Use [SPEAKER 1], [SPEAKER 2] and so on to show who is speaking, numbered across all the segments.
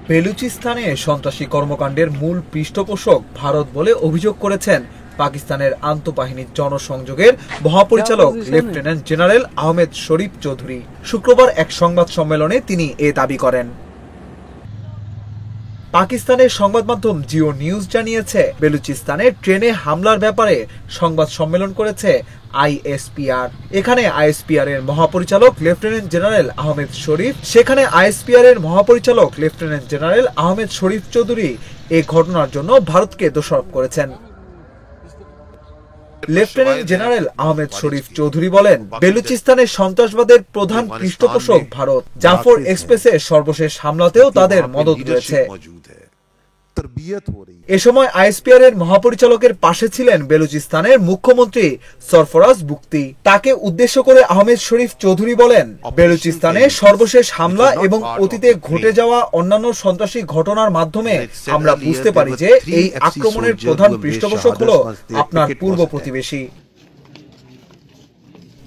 [SPEAKER 1] বেলুচিস্তানে সন্ত্রাসী কর্মকাণ্ডের মূল পৃষ্ঠপোষক ভারত বলে অভিযোগ করেছেন পাকিস্তানের আন্তঃবাহিনী জনসংযোগের মহাপরিচালক লেফটেন্যান্ট জেনারেল আহমেদ শরীফ চৌধুরী। শুক্রবার এক সংবাদ সম্মেলনে তিনি এ দাবি করেন। পাকিস্তানের সংবাদ মাধ্যম জিও নিউজ জানিয়েছে, বেলুচিস্তানে ট্রেনে হামলার ব্যাপারে সংবাদ সম্মেলন করেছে আইএসপিআর। এখানে আইএসপিআর এর মহাপরিচালক লেফটেন্যান্ট জেনারেল আহমেদ শরীফ চৌধুরী এই ঘটনার জন্য ভারতকে দোষারোপ করেছেন। লেফটেন্যান্ট জেনারেল আহমেদ শরীফ চৌধুরী বলেন, বেলুচিস্তানের সন্ত্রাসবাদের প্রধান পৃষ্ঠপোষক ভারত। জাফর এক্সপ্রেসের সর্বশেষ হামলাতেও তাদের মদদ রয়েছে। এ সময় আইএসপিআর এর মহাপরিচালকের পাশে ছিলেন বেলুচিস্তানের মুখ্যমন্ত্রী সরফরাজ বুকতি। তাকে উদ্দেশ্য করে আহমেদ শরীফ চৌধুরী বলেন, বেলুচিস্তানে সর্বশেষ হামলা এবং অতীতে ঘটে যাওয়া অন্যান্য সন্ত্রাসী ঘটনার মাধ্যমে আমরা বুঝতে পারি যে এই আক্রমণের প্রধান পৃষ্ঠপোষক হলো আপনার পূর্ব প্রতিবেশী।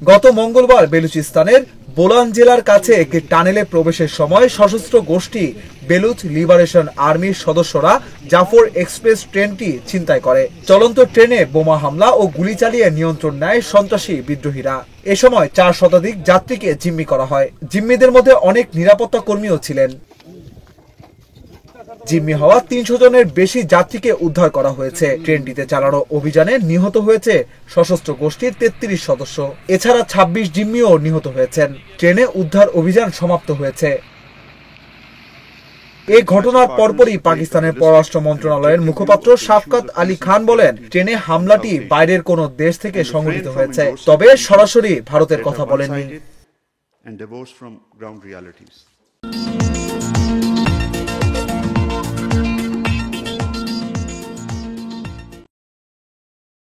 [SPEAKER 1] গত মঙ্গলবার বেলুচিস্তানের বোলান জেলার কাছে একটি টানেলে প্রবেশের সময় সশস্ত্র গোষ্ঠী বেলুচ লিবারেশন আর্মির সদস্যরা জাফর এক্সপ্রেস ট্রেনটি ছিনতাই করে। চলন্ত ট্রেনে বোমা হামলা ও গুলি চালিয়ে নিয়ন্ত্রণ নেয় সন্ত্রাসী বিদ্রোহীরা। এ সময় 4 শতাধিক যাত্রীকে জিম্মি করা হয়। জিম্মিদের মধ্যে অনেক নিরাপত্তা কর্মীও ছিলেন। জিম্মি হওয়া 300 জনের বেশি যাত্রীকে উদ্ধার করা হয়েছে। ট্রেনটিতে চালানো অভিযানে নিহত হয়েছে সশস্ত্র গোষ্ঠীর 33 সদস্য। এছাড়া 26 জিম্মিও নিহত হয়েছেন। ট্রেনে উদ্ধার অভিযান সমাপ্ত হয়েছে। এই ঘটনার পরপরই পাকিস্তানের পররাষ্ট্র মন্ত্রণালয়ের মুখপাত্র শাফকাত আলী খান বলেন, ট্রেনে হামলাটি বাইরের কোনো দেশ থেকে সংঘটিত হয়েছে, তবে সরাসরি ভারতের কথা বলেননি।